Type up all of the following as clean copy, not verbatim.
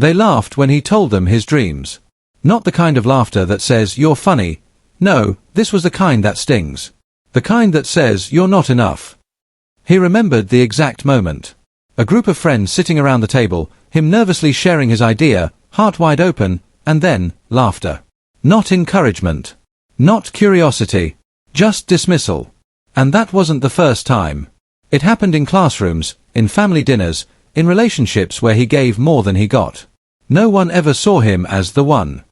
They laughed when he told them his dreams. Not the kind of laughter that says, "You're funny." No, this was the kind that stings. The kind that says, "You're not enough." He remembered the exact moment. A group of friends sitting around the table, him nervously sharing his idea, heart wide open, and then, laughter. Not encouragement. Not curiosity. Just dismissal. And that wasn't the first time. It happened in classrooms, in family dinners, in relationships where he gave more than he got. No one ever saw him as the one.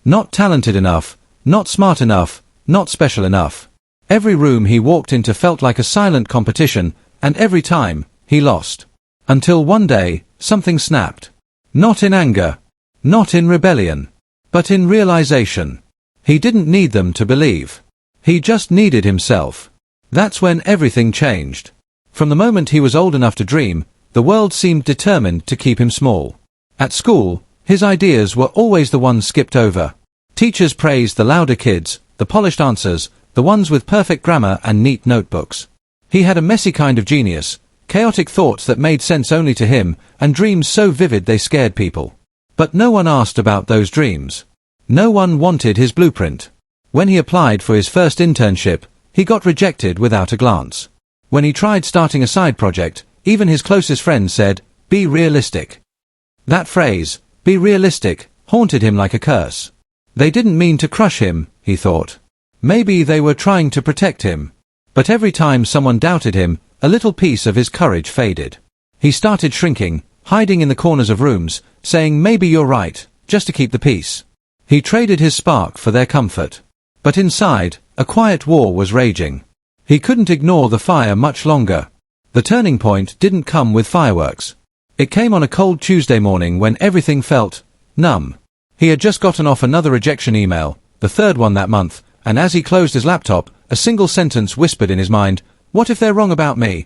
Not talented enough, not smart enough, not special enough. Every room he walked into felt like a silent competition, and every time, he lost. Until one day, something snapped. Not in anger. Not in rebellion. But in realization. He didn't need them to believe. He just needed himself. That's when everything changed. From the moment he was old enough to dream, the world seemed determined to keep him small. At school, his ideas were always the ones skipped over. Teachers praised the louder kids, the polished answers, the ones with perfect grammar and neat notebooks. He had a messy kind of genius, chaotic thoughts that made sense only to him, and dreams so vivid they scared people. But no one asked about those dreams. No one wanted his blueprint. When he applied for his first internship, he got rejected without a glance. When he tried starting a side project, even his closest friends said, "Be realistic." That phrase, "be realistic," haunted him like a curse. They didn't mean to crush him, he thought. Maybe they were trying to protect him. But every time someone doubted him, a little piece of his courage faded. He started shrinking, hiding in the corners of rooms, saying, "Maybe you're right," just to keep the peace. He traded his spark for their comfort. But inside, a quiet war was raging. He couldn't ignore the fire much longer. The turning point didn't come with fireworks. It came on a cold Tuesday morning when everything felt numb. He had just gotten off another rejection email, the third one that month, and as he closed his laptop, a single sentence whispered in his mind, "What if they're wrong about me?"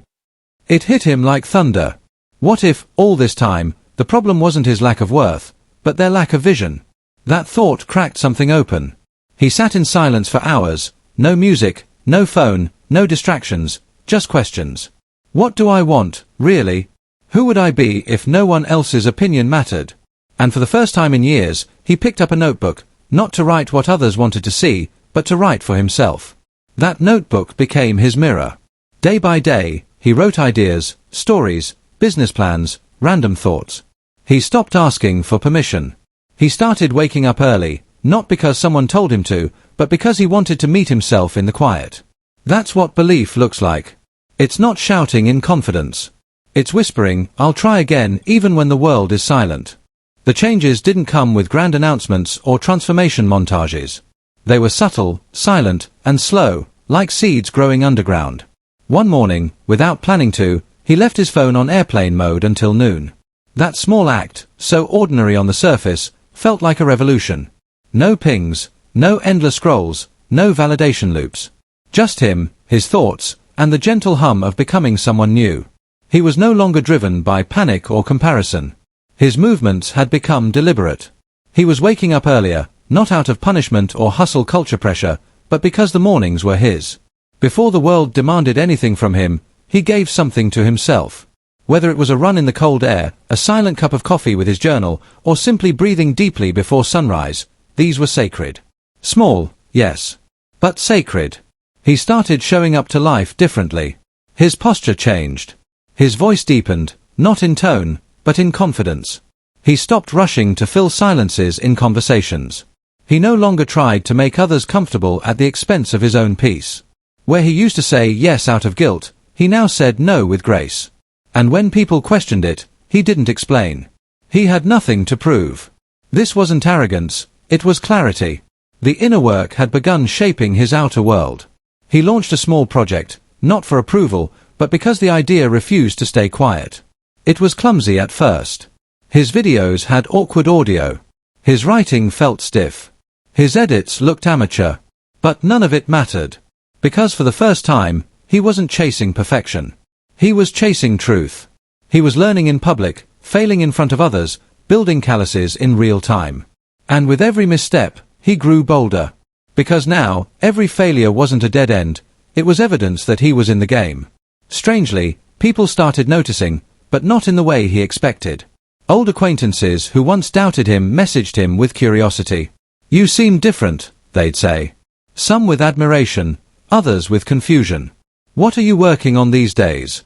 It hit him like thunder. What if, all this time, the problem wasn't his lack of worth, but their lack of vision? That thought cracked something open. He sat in silence for hours, no music, no phone, no distractions, just questions. What do I want, really? Who would I be if no one else's opinion mattered? And for the first time in years, he picked up a notebook, not to write what others wanted to see, but to write for himself. That notebook became his mirror. Day by day, he wrote ideas, stories, business plans, random thoughts. He stopped asking for permission. He started waking up early, not because someone told him to, but because he wanted to meet himself in the quiet. That's what belief looks like. It's not shouting in confidence. It's whispering, "I'll try again," even when the world is silent. The changes didn't come with grand announcements or transformation montages. They were subtle, silent, and slow, like seeds growing underground. One morning, without planning to, he left his phone on airplane mode until noon. That small act, so ordinary on the surface, felt like a revolution. No pings, no endless scrolls, no validation loops. Just him, his thoughts, and the gentle hum of becoming someone new. He was no longer driven by panic or comparison. His movements had become deliberate. He was waking up earlier, not out of punishment or hustle culture pressure, but because the mornings were his. Before the world demanded anything from him, he gave something to himself. Whether it was a run in the cold air, a silent cup of coffee with his journal, or simply breathing deeply before sunrise, these were sacred. Small, yes. But sacred. He started showing up to life differently. His posture changed. His voice deepened, not in tone, but in confidence. He stopped rushing to fill silences in conversations. He no longer tried to make others comfortable at the expense of his own peace. Where he used to say yes out of guilt, he now said no with grace. And when people questioned it, he didn't explain. He had nothing to prove. This wasn't arrogance, it was clarity. The inner work had begun shaping his outer world. He launched a small project, not for approval, but because the idea refused to stay quiet. It was clumsy at first. His videos had awkward audio. His writing felt stiff. His edits looked amateur. But none of it mattered. Because for the first time, he wasn't chasing perfection. He was chasing truth. He was learning in public, failing in front of others, building calluses in real time. And with every misstep, he grew bolder. Because now, every failure wasn't a dead end, it was evidence that he was in the game. Strangely, people started noticing, but not in the way he expected. Old acquaintances who once doubted him messaged him with curiosity. "You seem different," they'd say. Some with admiration, others with confusion. "What are you working on these days?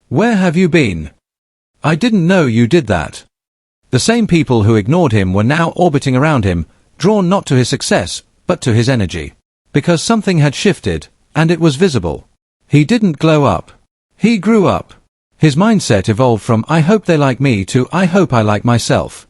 Where have you been? I didn't know you did that." The same people who ignored him were now orbiting around him, drawn not to his success, but to his energy. Because something had shifted, and it was visible. He didn't glow up. He grew up. His mindset evolved from "I hope they like me" to "I hope I like myself."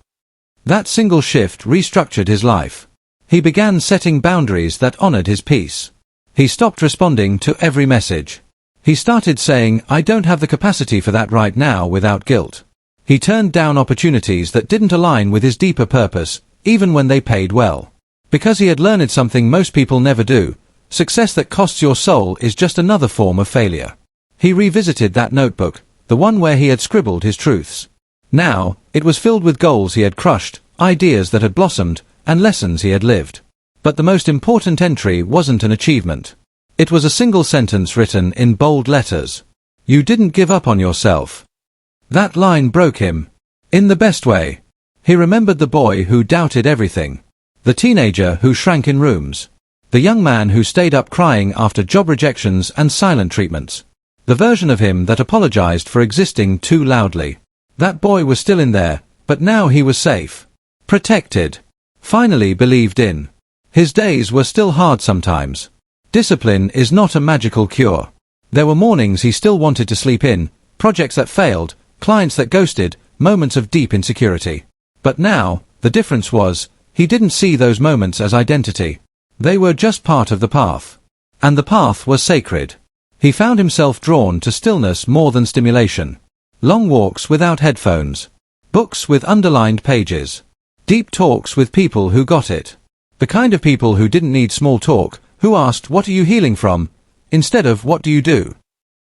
That single shift restructured his life. He began setting boundaries that honored his peace. He stopped responding to every message. He started saying, "I don't have the capacity for that right now," without guilt. He turned down opportunities that didn't align with his deeper purpose, even when they paid well. Because he had learned something most people never do: success that costs your soul is just another form of failure. He revisited that notebook, the one where he had scribbled his truths. Now, it was filled with goals he had crushed, ideas that had blossomed, and lessons he had lived. But the most important entry wasn't an achievement. It was a single sentence written in bold letters. "You didn't give up on yourself." That line broke him. In the best way. He remembered the boy who doubted everything. The teenager who shrank in rooms. The young man who stayed up crying after job rejections and silent treatments. The version of him that apologized for existing too loudly. That boy was still in there, but now he was safe. Protected. Finally believed in. His days were still hard sometimes. Discipline is not a magical cure. There were mornings he still wanted to sleep in, projects that failed, clients that ghosted, moments of deep insecurity. But now, the difference was, he didn't see those moments as identity. They were just part of the path. And the path was sacred. He found himself drawn to stillness more than stimulation. Long walks without headphones. Books with underlined pages. Deep talks with people who got it. The kind of people who didn't need small talk, who asked, "What are you healing from?" instead of "What do you do?"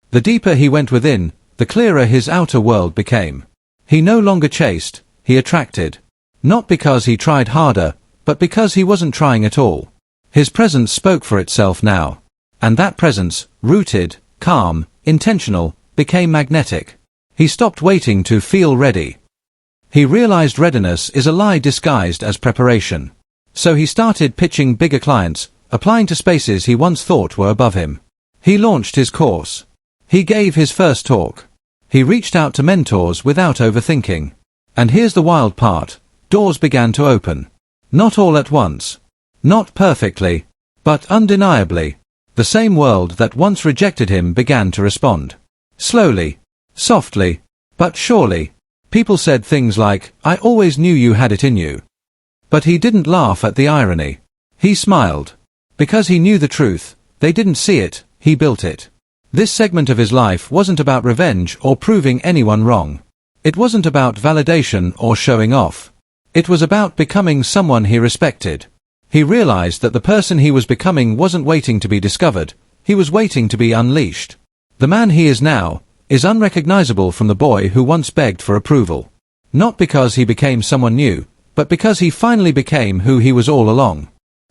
The deeper he went within, the clearer his outer world became. He no longer chased, he attracted. Not because he tried harder, but because he wasn't trying at all. His presence spoke for itself now. And that presence, rooted, calm, intentional, became magnetic. He stopped waiting to feel ready. He realized readiness is a lie disguised as preparation. So he started pitching bigger clients, applying to spaces he once thought were above him. He launched his course. He gave his first talk. He reached out to mentors without overthinking. And here's the wild part: doors began to open. Not all at once. Not perfectly. But undeniably. The same world that once rejected him began to respond. Slowly. Softly. But surely. People said things like, "I always knew you had it in you." But he didn't laugh at the irony. He smiled. Because he knew the truth. They didn't see it, he built it. This segment of his life wasn't about revenge or proving anyone wrong. It wasn't about validation or showing off. It was about becoming someone he respected. He realized that the person he was becoming wasn't waiting to be discovered, he was waiting to be unleashed. The man he is now is unrecognizable from the boy who once begged for approval. Not because he became someone new, but because he finally became who he was all along.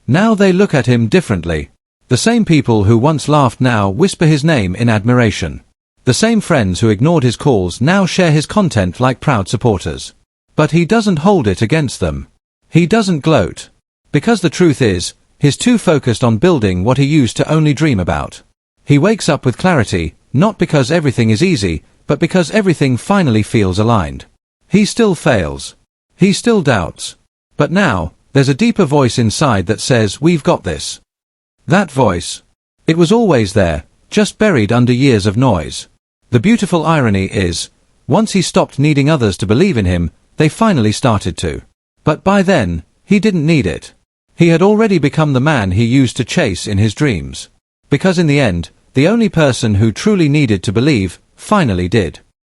Now they look at him differently. The same people who once laughed now whisper his name in admiration. The same friends who ignored his calls now share his content like proud supporters. But he doesn't hold it against them. He doesn't gloat. Because the truth is, he's too focused on building what he used to only dream about. He wakes up with clarity, not because everything is easy, but because everything finally feels aligned. He still fails. He still doubts. But now, there's a deeper voice inside that says, "We've got this." That voice. It was always there, just buried under years of noise. The beautiful irony is, once he stopped needing others to believe in him, they finally started to. But by then, he didn't need it. He had already become the man he used to chase in his dreams. Because in the end, the only person who truly needed to believe, finally did.